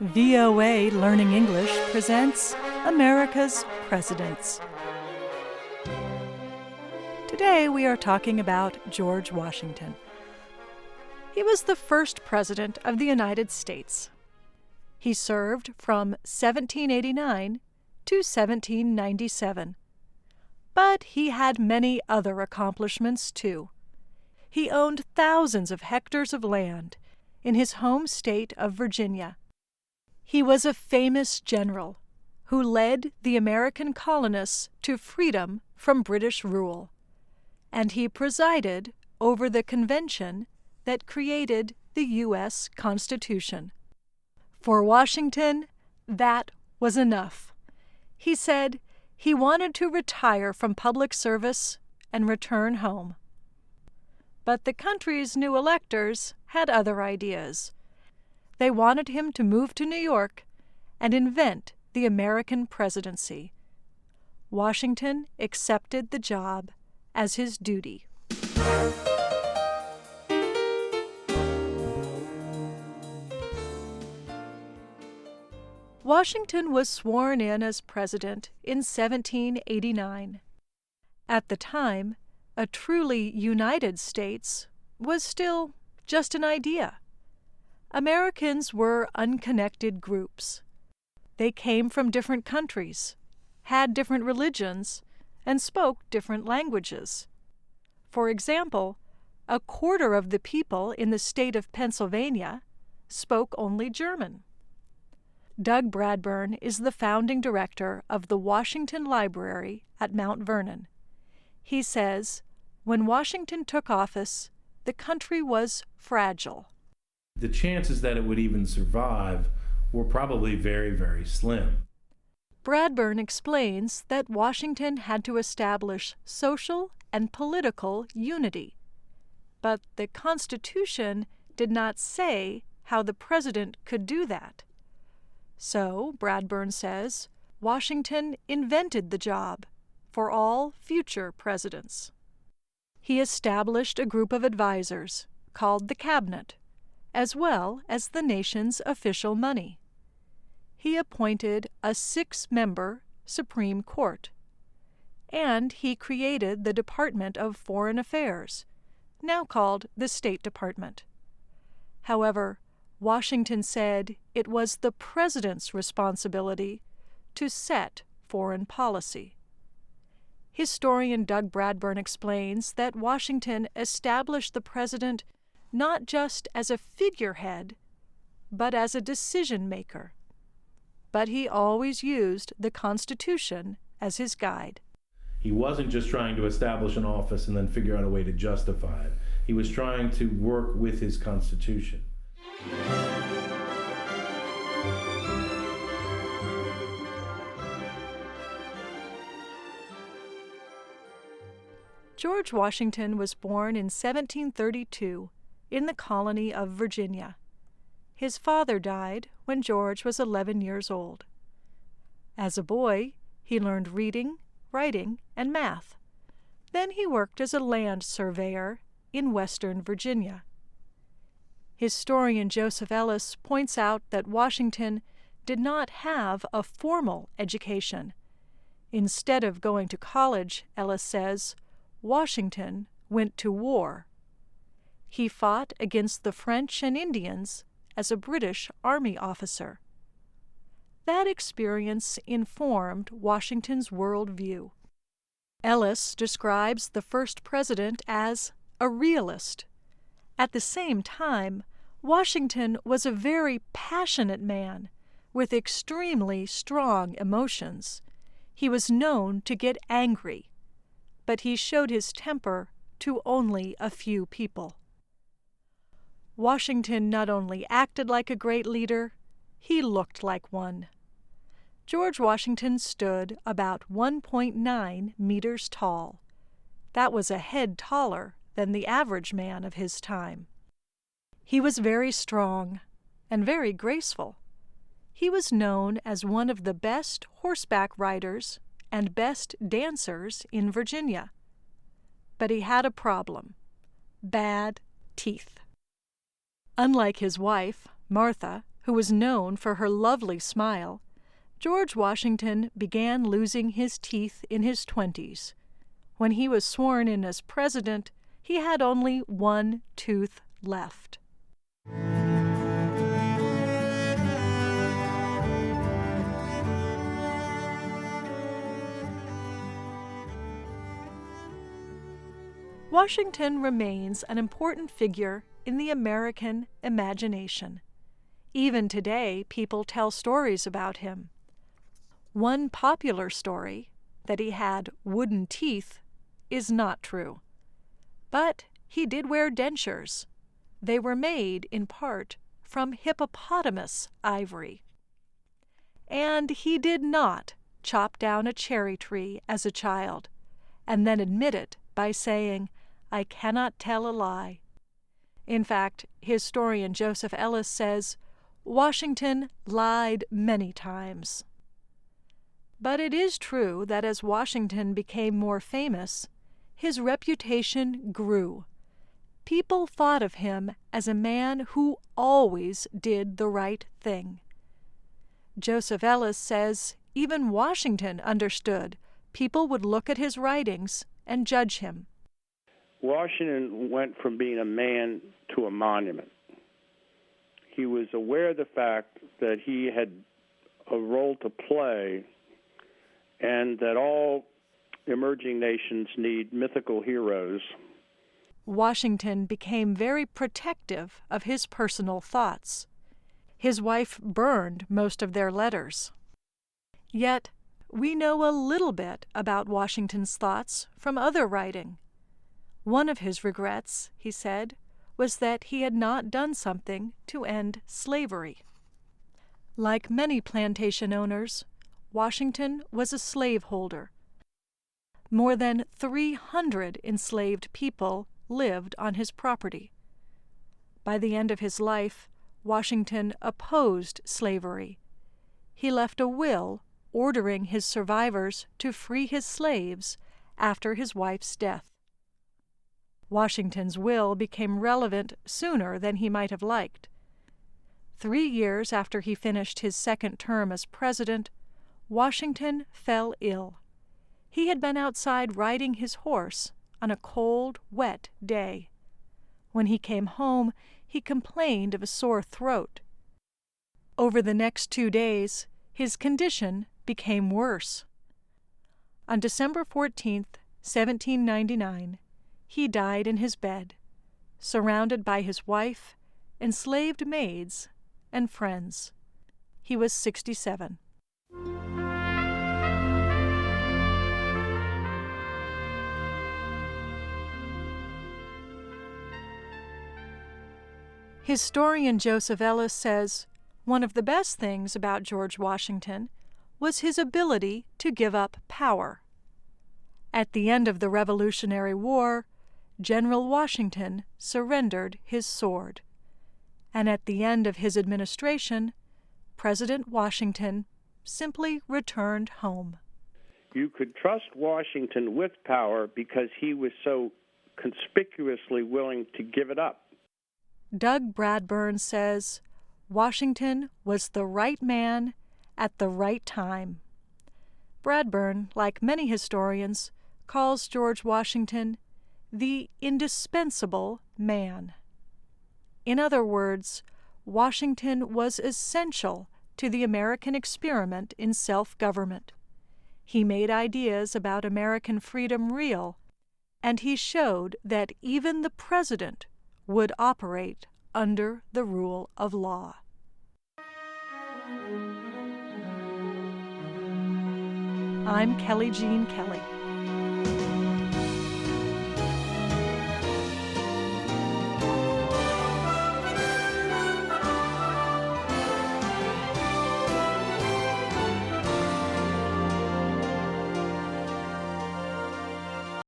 VOA Learning English presents America's Presidents. Today we are talking about George Washington. He was the first president of the United States. He served from 1789 to 1797. But he had many other accomplishments too. He owned thousands of hectares of land in his home state of Virginia. He was a famous general who led the American colonists to freedom from British rule, and he presided over the convention that created the U.S. Constitution. For Washington, that was enough. He said he wanted to retire from public service and return home. But the country's new electors had other ideas. They wanted him to move to New York and invent the American presidency. Washington accepted the job as his duty. Washington was sworn in as president in 1789. At the time, a truly United States was still just an idea. Americans were unconnected groups. They came from different countries, had different religions, and spoke different languages. For example, a quarter of the people in the state of Pennsylvania spoke only German. Doug Bradburn is the founding director of the Washington Library at Mount Vernon. He says, when Washington took office, the country was fragile. The chances that it would even survive were probably very, very slim. Bradburn explains that Washington had to establish social and political unity. But the Constitution did not say how the president could do that. So, Bradburn says, Washington invented the job for all future presidents. He established a group of advisors called the Cabinet, as well as the nation's official money. He appointed a 6-member Supreme Court, and he created the Department of Foreign Affairs, now called the State Department. However, Washington said it was the president's responsibility to set foreign policy. Historian Doug Bradburn explains that Washington established the president not just as a figurehead, but as a decision-maker. But he always used the Constitution as his guide. He wasn't just trying to establish an office and then figure out a way to justify it. He was trying to work with his Constitution. George Washington was born in 1732 in the colony of Virginia. His father died when George was 11 years old. As a boy, he learned reading, writing, and math. Then he worked as a land surveyor in western Virginia. Historian Joseph Ellis points out that Washington did not have a formal education. Instead of going to college, Ellis says, Washington went to war. He fought against the French and Indians as a British Army officer. That experience informed Washington's worldview. Ellis describes the first president as a realist. At the same time, Washington was a very passionate man with extremely strong emotions. He was known to get angry, but he showed his temper to only a few people. Washington not only acted like a great leader, he looked like one. George Washington stood about 1.9 meters tall. That was a head taller than the average man of his time. He was very strong and very graceful. He was known as one of the best horseback riders and best dancers in Virginia. But he had a problem: bad teeth. Unlike his wife, Martha, who was known for her lovely smile, George Washington began losing his teeth in his 20s. When he was sworn in as president, he had only one tooth left. Washington remains an important figure in the American imagination. Even today, people tell stories about him. One popular story, that he had wooden teeth, is not true. But he did wear dentures. They were made, in part, from hippopotamus ivory. And he did not chop down a cherry tree as a child, and then admit it by saying, "I cannot tell a lie." In fact, historian Joseph Ellis says, Washington lied many times. But it is true that as Washington became more famous, his reputation grew. People thought of him as a man who always did the right thing. Joseph Ellis says even Washington understood people would look at his writings and judge him. Washington went from being a man to a monument. He was aware of the fact that he had a role to play and that all emerging nations need mythical heroes. Washington became very protective of his personal thoughts. His wife burned most of their letters. Yet, we know a little bit about Washington's thoughts from other writing. One of his regrets, he said, was that he had not done something to end slavery. Like many plantation owners, Washington was a slaveholder. More than 300 enslaved people lived on his property. By the end of his life, Washington opposed slavery. He left a will ordering his survivors to free his slaves after his wife's death. Washington's will became relevant sooner than he might have liked. 3 years after he finished his second term as president, Washington fell ill. He had been outside riding his horse on a cold, wet day. When he came home, he complained of a sore throat. Over the next 2 days, his condition became worse. On December 14th, 1799, he died in his bed, surrounded by his wife, enslaved maids, and friends. He was 67. Historian Joseph Ellis says one of the best things about George Washington was his ability to give up power. At the end of the Revolutionary War, General Washington surrendered his sword. And at the end of his administration, President Washington simply returned home. You could trust Washington with power because he was so conspicuously willing to give it up. Doug Bradburn says Washington was the right man at the right time. Bradburn, like many historians, calls George Washington the indispensable man. In other words, Washington was essential to the American experiment in self-government. He made ideas about American freedom real, and he showed that even the president would operate under the rule of law. I'm Kelly Jean Kelly.